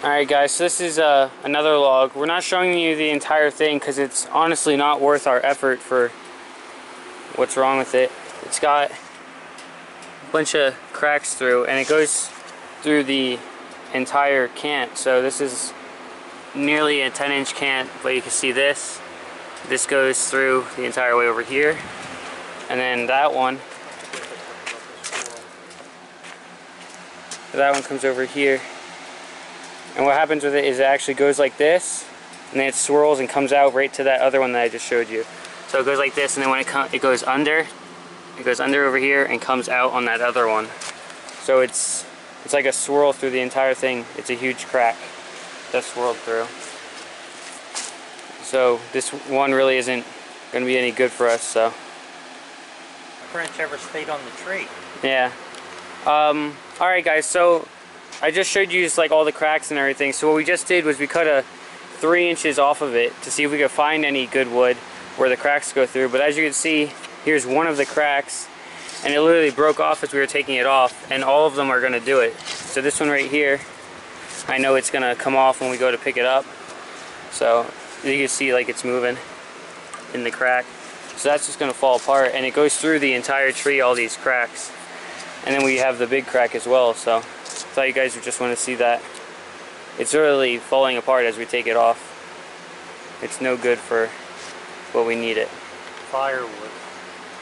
Alright guys, so this is another log. We're not showing you the entire thing because it's honestly not worth our effort for what's wrong with it. It's got a bunch of cracks through and it goes through the entire cant. So this is nearly a 10-inch cant, but you can see this. This goes through the entire way over here. And then that one comes over here. And what happens with it is it actually goes like this, and then it swirls and comes out right to that other one that I just showed you. So it goes like this, and then when it goes under over here and comes out on that other one. So it's like a swirl through the entire thing. It's a huge crack that's swirled through. So this one really isn't going to be any good for us. So. Wrench ever stayed on the tree? Yeah. Alright guys, so I just showed you just like all the cracks and everything. So what we just did was we cut 3 inches off of it to see if we could find any good wood where the cracks go through. But as you can see, here's one of the cracks, and it literally broke off as we were taking it off, and all of them are going to do it. So this one right here, I know it's going to come off when we go to pick it up. So you can see like it's moving in the crack. So that's just going to fall apart, and it goes through the entire tree, all these cracks. And then we have the big crack as well. So I thought you guys would just want to see that. It's really falling apart as we take it off. It's no good for what we need it. Firewood.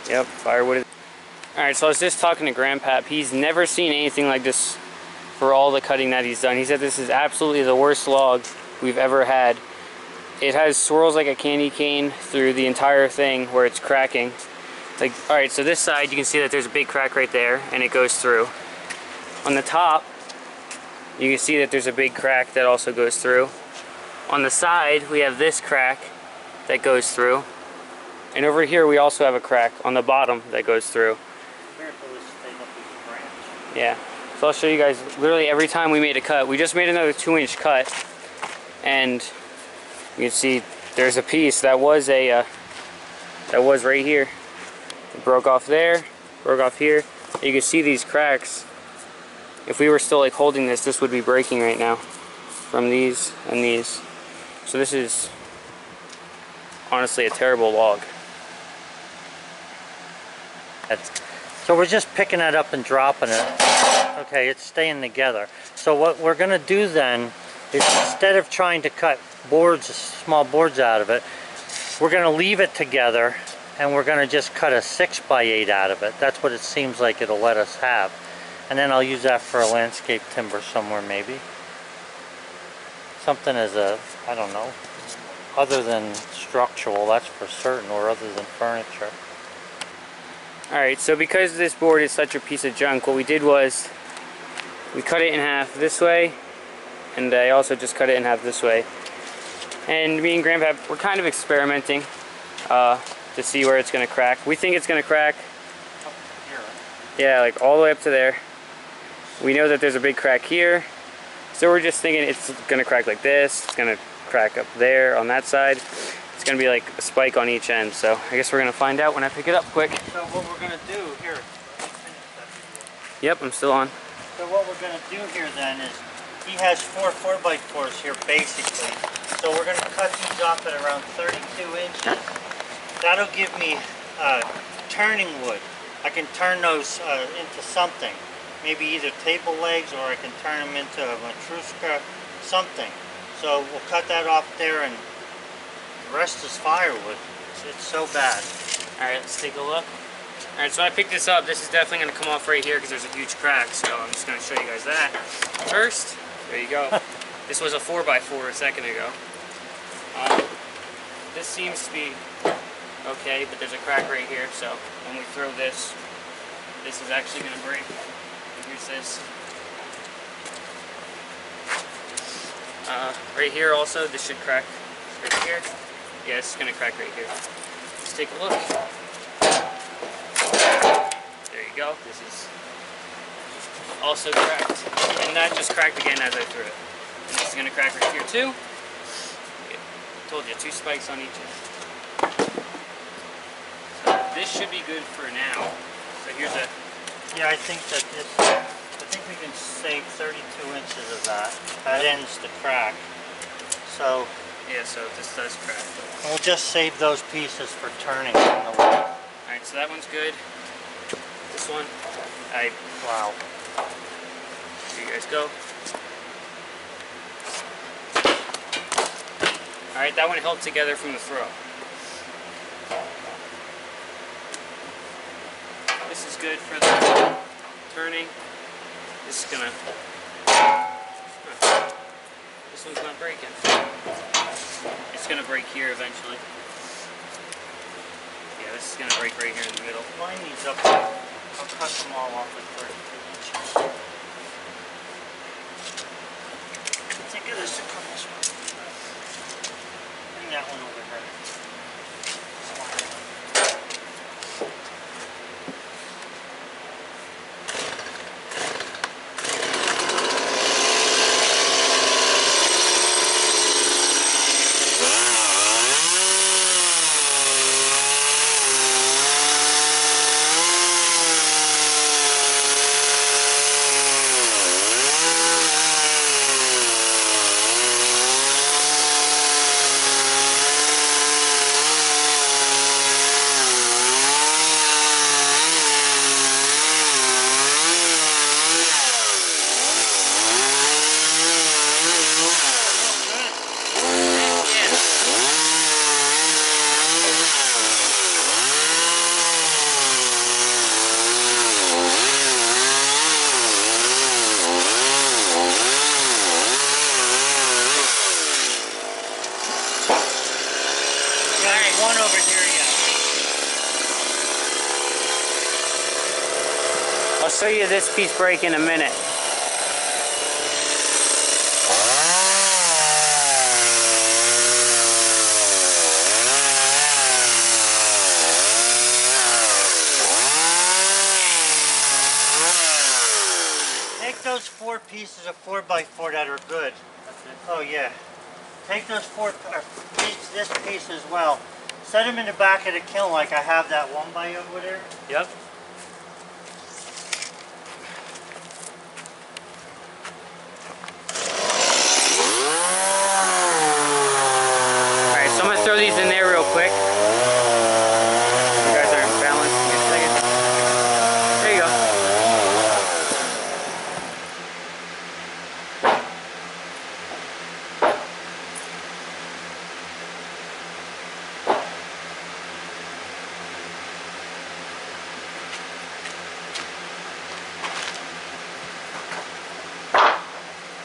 Yep, firewood. Alright, so I was just talking to Grandpap. He's never seen anything like this for all the cutting that he's done. He said this is absolutely the worst log we've ever had. It has swirls like a candy cane through the entire thing where it's cracking. Like, alright, so this side you can see that there's a big crack right there, and it goes through. On the top, you can see that there's a big crack that also goes through. On the side, we have this crack that goes through. And over here, we also have a crack on the bottom that goes through. Yeah, so I'll show you guys, literally every time we made a cut, we just made another 2-inch cut, and you can see there's a piece that was right here. It broke off there, broke off here. You can see these cracks. If we were still like holding this would be breaking right now from these and these. So this is honestly a terrible log. So we're just picking it up and dropping it. Okay, it's staying together. So what we're going to do then is, instead of trying to cut boards, small boards out of it, we're going to leave it together, and we're going to just cut a 6x8 out of it. That's what it seems like it'll let us have. And then I'll use that for a landscape timber somewhere, maybe. Something as a, I don't know, other than structural, that's for certain, or other than furniture. Alright, so because this board is such a piece of junk, what we did was we cut it in half this way, and I also just cut it in half this way. And me and Grandpa, we're kind of experimenting to see where it's going to crack. We think it's going to crack, yeah, like all the way up to there. We know that there's a big crack here, so we're just thinking it's going to crack like this, it's going to crack up there on that side. It's going to be like a spike on each end, so I guess we're going to find out when I pick it up quick. So what we're going to do here... Yep, I'm still on. So what we're going to do here then is, he has 4 4x4s here basically. So we're going to cut these off at around 32 inches. That'll give me turning wood. I can turn those into something. Maybe either table legs, or I can turn them into a matrushka, something. So we'll cut that off there, and the rest is firewood. It's so bad. Alright, let's take a look. Alright, so I picked this up. This is definitely going to come off right here because there's a huge crack. So I'm just going to show you guys that. First, there you go. This was a 4x4 a second ago. This seems to be okay, but there's a crack right here. So when we throw this, this is actually going to break. And here's this. Right here also, this should crack right here. Yeah, it's going to crack right here. Let's take a look. There you go. This is also cracked. And that just cracked again as I threw it. And this is going to crack right here too. I told you, 2 spikes on each end. So this should be good for now. So here's a... Yeah, I think that this... I think we can save 32 inches of that. That ends the crack. So yeah, so this does crack. we'll just save those pieces for turning on the way. Alright, so that one's good. This one, wow. Here you guys go. Alright, that one held together from the throw. This is good for the turning. This is gonna... This one's not breaking. It's gonna break here eventually. Yeah, this is gonna break right here in the middle. Line these up. I'll cut them all off at 32 inches. Think of this to come this way. Bring that one over here. One over here yet. I'll show you this piece break in a minute. Take those 4 pieces of 4x4 that are good. Oh yeah. Take those this piece as well. Set them in the back of the kiln like I have that one by over there. Yep. Alright, so I'm going to throw these in there real quick. You guys aren't balanced. Give me a second. There you go.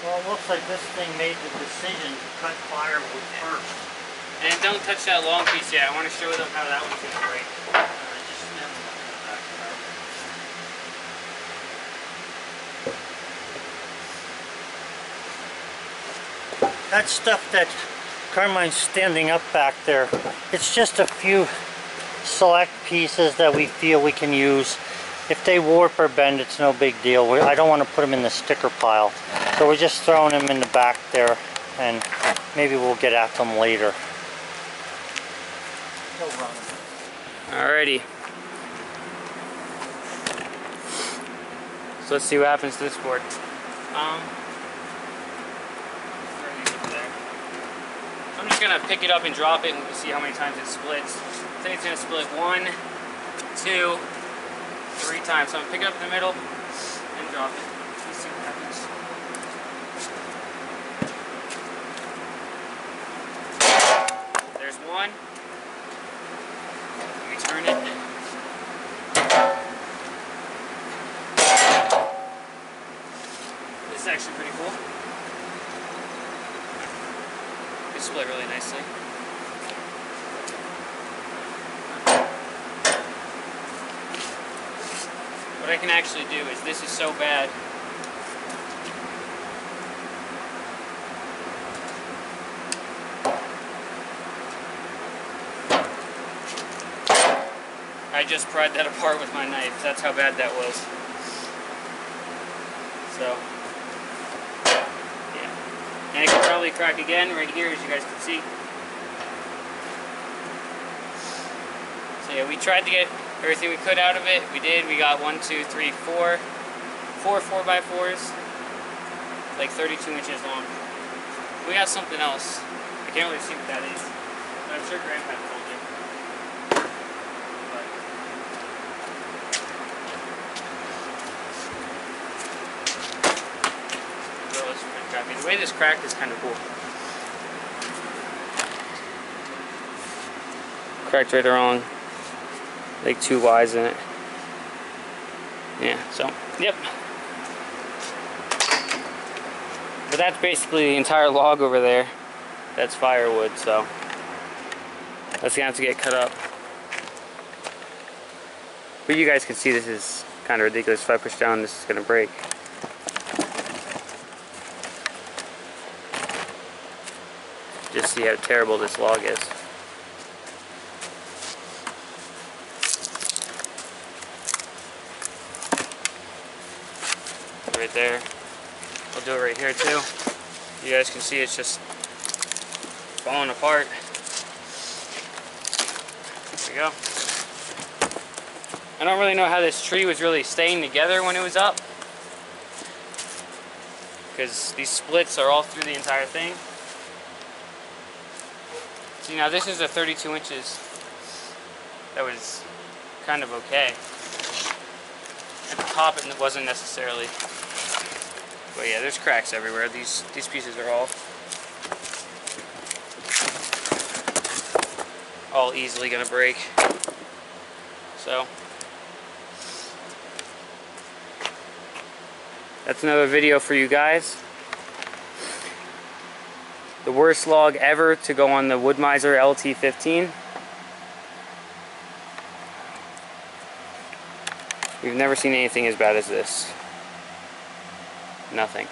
Well, it looks like this thing made the decision to cut firewood first. And don't touch that long piece yet. I want to show them how that one's going to break. That stuff that Carmine's standing up back there, it's just a few select pieces that we feel we can use. If they warp or bend, it's no big deal. I don't want to put them in the sticker pile. So we're just throwing them in the back there, and maybe we'll get at them later. Alrighty. So let's see what happens to this board. I'm just gonna pick it up and drop it, and we'll see how many times it splits. I think it's gonna split 1, 2, 3 times. So I'm gonna pick it up in the middle and drop it. Let's see what happens. There's one. Let me turn it. This is actually pretty cool. It split really nicely. What I can actually do is, this is so bad. I just pried that apart with my knife. That's how bad that was. So, yeah. And it could probably crack again right here, as you guys can see. So yeah, we tried to get everything we could out of it. We did. We got 1, 2, 3, 4. 4 4x4s, like 32 inches long. We got something else. I can't really see what that is, but I'm sure Grandpa told you. But it's pretty crappy. The way this cracked is kind of cool. Cracked right along, like 2 Ys in it. Yeah, so, yep. But that's basically the entire log over there. That's firewood, so that's gonna have to get cut up. But you guys can see this is kind of ridiculous. If I push down, this is gonna break. Just see how terrible this log is. Right there. I'll do it right here too. You guys can see it's just falling apart. There we go. I don't really know how this tree was really staying together when it was up, because these splits are all through the entire thing. See, now this is a 32 inches. That was kind of okay. At the top it wasn't necessarily. But yeah, there's cracks everywhere. These pieces are all easily gonna break. So that's another video for you guys. The worst log ever to go on the Woodmizer LT15. We've never seen anything as bad as this. Nothing.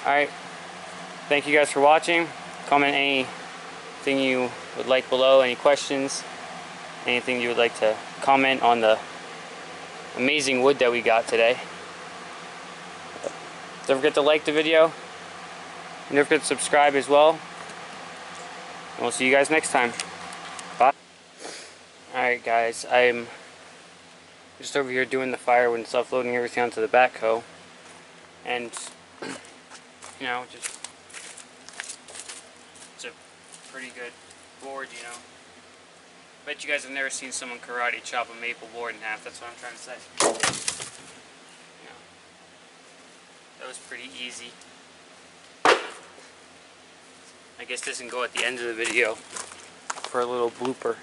Alright. Thank you guys for watching. Comment anything you would like below, any questions, anything you would like to comment on the amazing wood that we got today. Don't forget to like the video. And don't forget to subscribe as well. And we'll see you guys next time. Bye. Alright guys, I'm just over here doing the firewood and stuff, loading everything onto the backhoe. And, you know, just, it's a pretty good board, you know. Bet you guys have never seen someone karate chop a maple board in half. That's what I'm trying to say. You know, that was pretty easy. I guess this can go at the end of the video for a little blooper.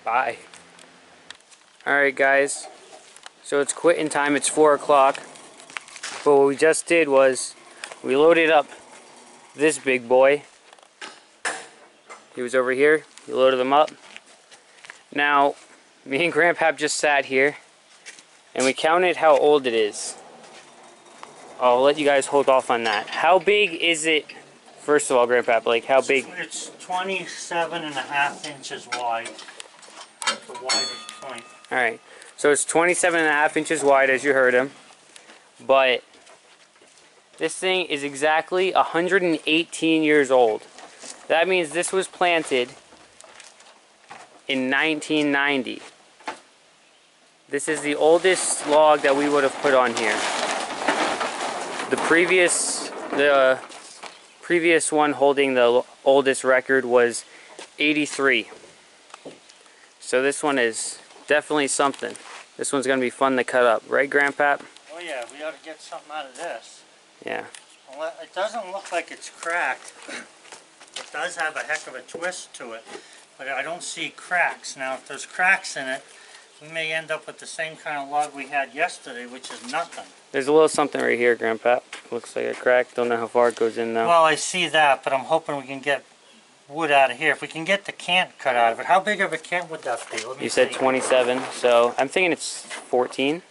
Bye. Alright guys, so it's quitting time. It's 4 o'clock. But what we just did was we loaded up this big boy. He was over here. We loaded him up. Now, me and Grandpa just sat here and we counted how old it is. I'll let you guys hold off on that. How big is it? First of all, Grandpa, like how big? It's 27.5 inches wide. The widest point. Alright, so it's 27.5 inches wide, as you heard him. But this thing is exactly 118 years old. That means this was planted in 1990. This is the oldest log that we would have put on here. The previous one holding the oldest record was 83. So this one is definitely something. This one's going to be fun to cut up. Right, Grandpa? Oh yeah, we ought to get something out of this. Yeah. Well, it doesn't look like it's cracked. It does have a heck of a twist to it, but I don't see cracks. Now, if there's cracks in it, we may end up with the same kind of log we had yesterday, which is nothing. There's a little something right here, Grandpa. Looks like a crack. Don't know how far it goes in though. Well, I see that, but I'm hoping we can get wood out of here. If we can get the cant cut out of it. How big of a cant would that be? Let me You said see. 27, so I'm thinking it's 14.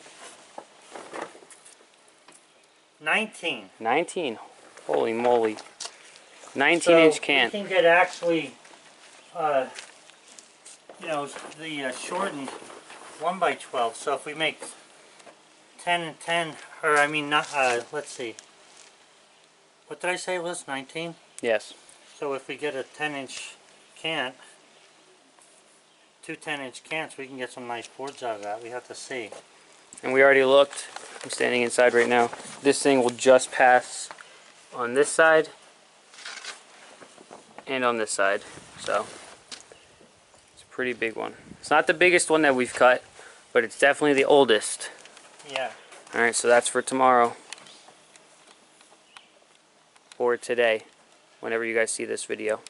19. 19. Holy moly. 19-inch cant. We can get actually, you know, the shortened 1x12. So if we make 10 and 10, or I mean, not, let's see. What did I say it was? 19? Yes. So if we get a 10-inch cant, two 10-inch cans, we can get some nice boards out of that. We have to see. And we already looked. I'm standing inside right now. This thing will just pass on this side and on this side. So it's a pretty big one. It's not the biggest one that we've cut, but it's definitely the oldest. Yeah. Alright, so that's for tomorrow. Or today, whenever you guys see this video.